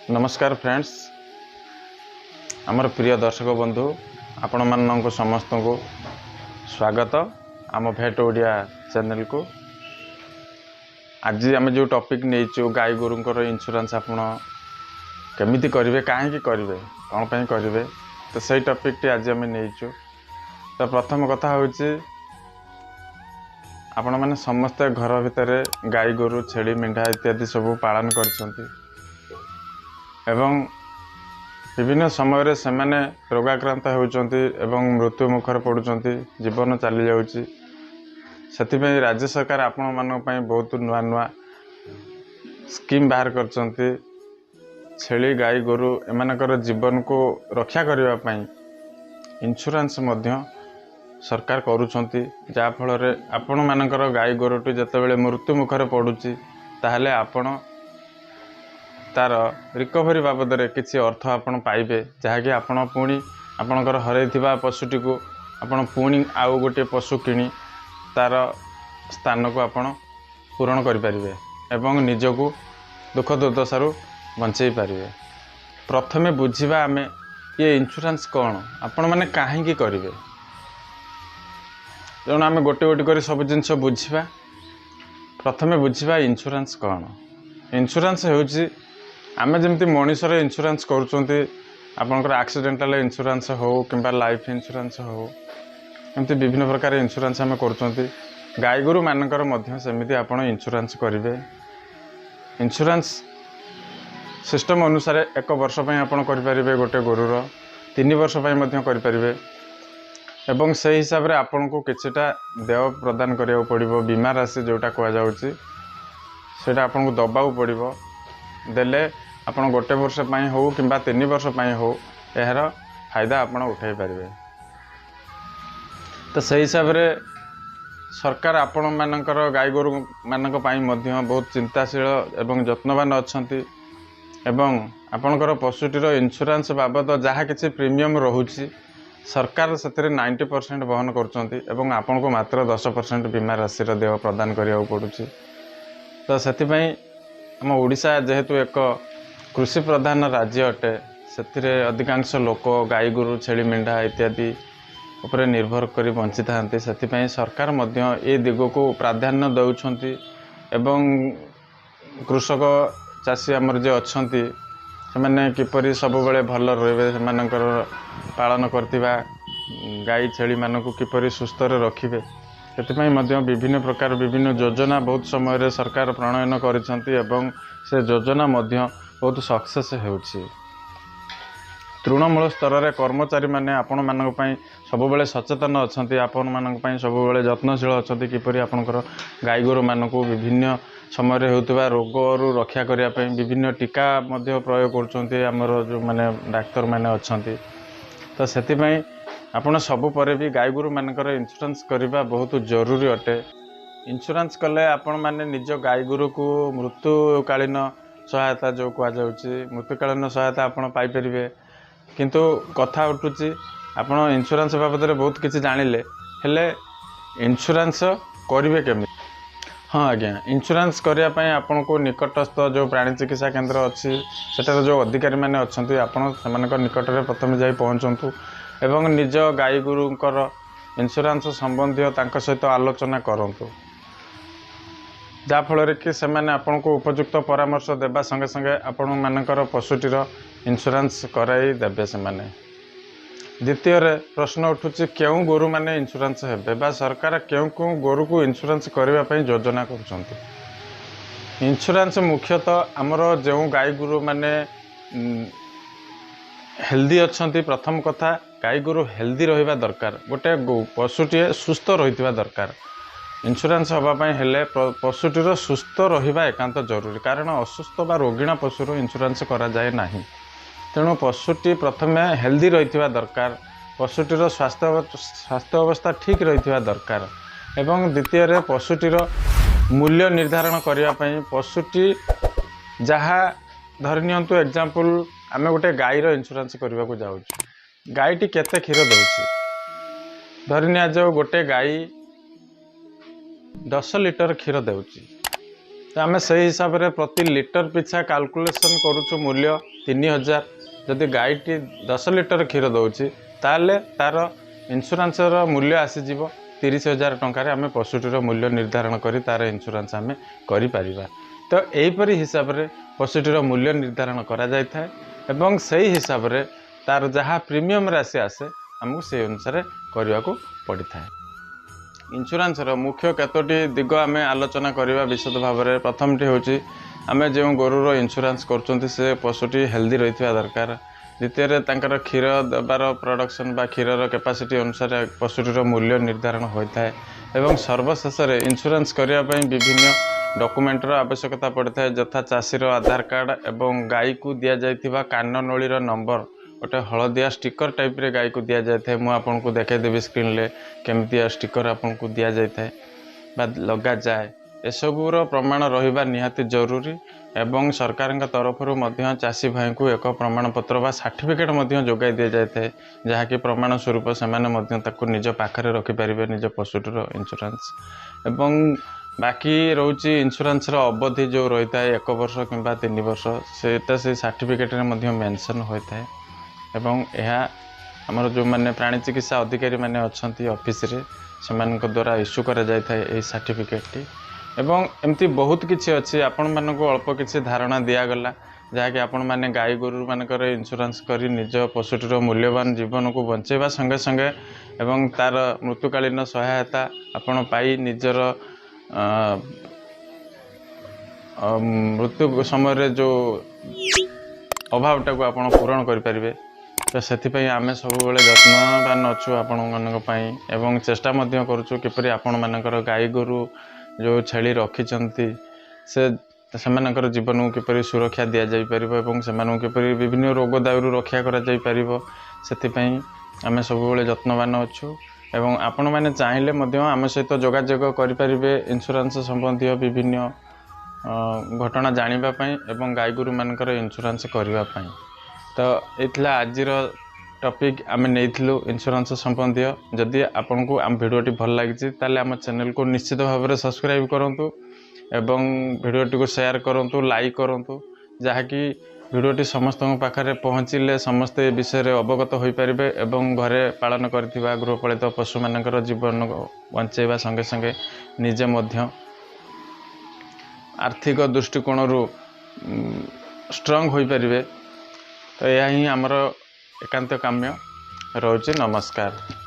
नमस्कार फ्रेंड्स, आमर प्रिय दर्शक बंधु आपण मानक समस्त को स्वागत आम भेट ओडिया चैनल को। आज आम जो टॉपिक नहीं गाई गोरुंकर इंश्योरेंस आपण केमिति करेंगे, कहीं करेंगे, कौन पर करेंगे, तो सही टॉपिक टी आज आम नहीं। तो प्रथम कथा हूँ आपण मैंने समस्ते घर भितर गाई गोरु छेली मेंढा इत्यादि सब पालन करछंती एवं विभिन्न समय से मैंने रोगाक्रांत होती एवं मृत्यु मुखर पड़ुंट, जीवन चली जाऊँगी। से राज्य सरकार आपण मानक बहुत नुआ नुआ स्कीम बाहर करछंती। छेली गाई गोरु एमानकर जीवन को रक्षा करने इंश्योरेंस मध्य सरकार करुछंती, जा फल आपण मानकर गाई गोरुटी जितेबाला मृत्यु मुखर पड़ुची ताहले आपण तार रिकवरी बाबद किसी अर्थ आपण पाइबे, जहाँकि आपण पुणी आपणकर हरैथिबा पशुटी को आपण पुणी आउ गोटे पशु किणी तार स्थान को आपण पूरण करि परिबे एवं निजको दुख दुर्दशारू बंचई पारिबे। प्रथमे बुझिबा आमे ये इंश्योरेंस कौन, आपण माने काहेकि करिवे। तेणु आमे गोटे गोटे करी सब जिनस बुझिबा। प्रथमे बुझिबा इंश्योरेंस कौन। इंश्योरेंस होउची आमे जमती मनुष्यर इंश्योरेंस करूचंती, आपनकर एक्सीडेंटल इंश्योरेंस हो किंबा लाइफ इंश्योरेंस हो, एमती विभिन्न प्रकार इंश्योरेंस आमे करूचंती। गाई गोरु मानकर मध्य सेमिति आपण इंश्योरेंस करिवे। इंश्योरेंस सिस्टम अनुसार 1 वर्ष पय आपण करि परिबे, गोटे गोरुर 3 वर्ष पय मध्य करि परिबे एवं से हिसाब रे आपण को किछटा देय प्रदान करिया पड़िबो। बीमा राशि जोटा कहा जाउची सेटा आपण को दबाउ पड़िबो। देले आपण गोटे वर्ष पय हो किंबा 3 वर्ष पय हो यार फायदा आपण उठाई पारिबे। तो से हिसाब रे सरकार आपण मानकर गाई गोरु मानक पय मध्य बहुत चिंताशील एवं यत्नवान अछंती एवं आपणकर पशुटीर इंश्योरेंस बाबद जहाँ किसी प्रीमियम रोची सरकार से 90% वहन करछंती एवं आपण को मात्र 10% बीमा राशि देय प्रदान करिया पड़ुची। तो से आम ओडिशा जेहेतु एक कृषि प्रधान राज्य अटे, से अधिकांश लोक गाई गोरु छेली मेंढा इत्यादि उपरे निर्भर करी बंची थांती। से सरकार मध्य ए दिग को प्राधान्य दउछंती एवं कृषक चाषी आमर जे अच्छंती से किपरि सबुबले भल रहिबे, सेमानकर पालन करथिबा गाई छेली मानकु किपरि सुस्थ रखिबे, से विभिन्न प्रकार विभिन्न योजना बहुत समय रे सरकार प्रणयन करिसंती एवं से योजना मध्य बहुत सक्सेस होउछि। तृणमूल स्तर रे कर्मचारी माने आपण मानक पई सबुबले सचेतन अछंती, आपण मानक पई सबुबले यत्नशील अछंती किपरि आपनकर गाई गोरु मानकु विभिन्न समय रे होतबा रोगरु रक्षा करिया पई विभिन्न टीका मध्य प्रयोग करछंती हमर जो माने डाक्टर माने अछंती। तो सेति पई आपण सबु परे भी गाई गोरु मानकर इंश्योरेंस करबा बहुत जरूरी अटे। इंश्योरेंस कले आपण माने निज गाई गोरु को मृत्युकालीन सहायता जो कहा जाउची मृत्युकालीन सहायता आपण पाई परिबे। किंतु कथा उठुची आपण इंश्योरेंस बाबद रे बहुत किछि जानिले हेले इंश्योरेंस करिवे केमि। हाँ आज्ञा, इंश्योरेंस करिया पई आपण को निकटस्थ जो प्राणी चिकित्सा केंद्र अच्छी सेटार जो अधिकारी माने अछंती आपण सेमानक निकट रे प्रथम जाई पहुंचंतु एवं निज गाई गोरुंकर इंश्योरेंस संबंधी तांक सहित आलोचना करंतु, जा फल कि से आपन को उपयुक्त परामर्श देबा संगे संगे आपण मानकर पशुटीर इंश्योरेंस कराई देबे से माने। द्वितीय प्रश्न उठुची क्यों गोरु माने इंश्योरेंस हेबे बा सरकार क्यों गोरु को इंश्योरेंस करबा पई योजना करछंती। इंश्योरेंस मुख्यतः आमर जो गाई गोरु माने हेल्दी अच्छंती, प्रथम कथा गाई गोरु हेल्दी रहिबा दरकार, गोटे पशुटी सुस्थ रहितबा दरकार। इंश्योरेंस हवापाई हेले पशुटीर सुस्थ रहिबा एकांत जरूरी, कारण असुस्थ बा रोगिणा पशुर इंश्योरेंस करा जाए नाही। तेणु पशुटी प्रथमे हेल्दी रहितबा दरकार, पशुटीर स्वास्थ्य अवस्था ठीक रहितबा दरकार एवं द्वितीय पशुटीर मूल्य निर्धारण करिया पई पशुटी जहा धरनियंतु एग्जांपल आमे गोटे गाईर इंश्योरेंस करबा को जाउछु, गाईटी केते क्षीर दउछि, धरनिया जो गोटे गाई 10 लिटर क्षीर देउछि तो आम से हिसाब से प्रति लिटर पिछा कैलकुलेशन करुचु मूल्य 3000। जदि गाईटी 10 लिटर क्षीर दौची ताले तार इंश्योरेंस मूल्य आसीज 30,000 टंकार आम पशुटीर मूल्य निर्धारण कर तार इंश्योरेंस आम कर। तो यहीपरि हिसाब से पशुटीर मूल्य निर्धारण करा जाय थाए एवं सही हिसाब से तार जहाँ प्रीमियम राशि आसे आमको से अनुसार करने को पड़ी था। इंश्योरेंस मुख्य कतोटी दिग आम आलोचना करवा विशद भाव में। प्रथमटी हूँ आम जो गोरुर इंश्योरेंस कर से पशुटी हेल्दी रही दरकार। द्वितीय तांकर क्षीर देवार प्रोडक्शन बा क्षीर कैपेसिटी अनुसार पशुटीर मूल्य निर्धारण होता है। एवं सर्वशेष इंश्योरेंस करने विभिन्न डॉक्यूमेंटर आवश्यकता पड़ता है, यथा चाषीर आधार कार्ड एवं गाई को दि जाइथिबा कान नळीर नंबर गोटे हलदिया स्टिकर टाइप रे गाई को दि जाए। मुझे आपको देखदेवी स्क्रीन ले केमती स्टिकर आपको दि जाए बा लगा जाए। एसबूर प्रमाण रहिबा निहाती जरूरी एवं सरकार तरफ चाषी भाई को एक प्रमाणपत्र बा सर्टिफिकेट जोगाई दि जाए जहाँकि प्रमाण स्वरूप से निज पाखरे रखिपारे निज पशुटर इंश्योरेंस। एवं बाकी रोची इंश्योरेंस अवधि जो रही है 1 वर्ष कि 3 वर्ष सेटा से सर्टिफिकेट मेंशन होता है। एवं यह आमर जो मैंने प्राणी चिकित्सा अधिकारी मैंने अच्छा ऑफिस रे से द्वारा इश्यू करा जाय था ये सर्टिफिकेट। एवं एमती बहुत किसी अच्छी आपण मानक अल्प किसी धारणा दिगला जहाँकि आपण मैंने गाई गोरु मानकर इंश्योरेंस करी निज पशुटीर मूल्यवान जीवन को बंचेबा संगे संगे एवं तार मृत्युकालीन सहायता आपण पाई निजर मृत्यु समय जो अभावटा को आपण पूरण करें। तो से आम सब जत्नवान अच्छु आपण एवं चेष्टा करुचु किपरि आपण मानकर गाई गोरु जो छेली रखिंट से जीवन को किपरि सुरक्षा दि जापर एवं से किपरि विभिन्न रोग दायु रक्षा कर आम सब जत्नवान अच्छु। एवं आपण मैंने चाहिए आम सहित जोगाजोग करें इंश्योरेंस संबंधी विभिन्न घटना जानापी एवं गाई गोरु मानकर इंश्योरेंस करने। तो ये आज टॉपिक आम नहीं इंश्योरेंस संबंधी। जदि आपन को आम वीडियोटी भल लगी ताले आम चैनल को निश्चित भाव में सब्सक्राइब करूँ एवं वीडियोटी को शेयर करूँ लाइक करूँ जहाँकि वीडियोटी समस्त पाखे पहुँचले समस्ते विषय में अवगत हो पारे एवं घरे पालन करथिबा गृहपालित पशु मानकर जीवन बंचेबा संगे संगे निजे मध्य आर्थिक दृष्टिकोण स्ट्रॉंग हो पारे। तो यह ही आमर एकांत काम्य रोचे। नमस्कार।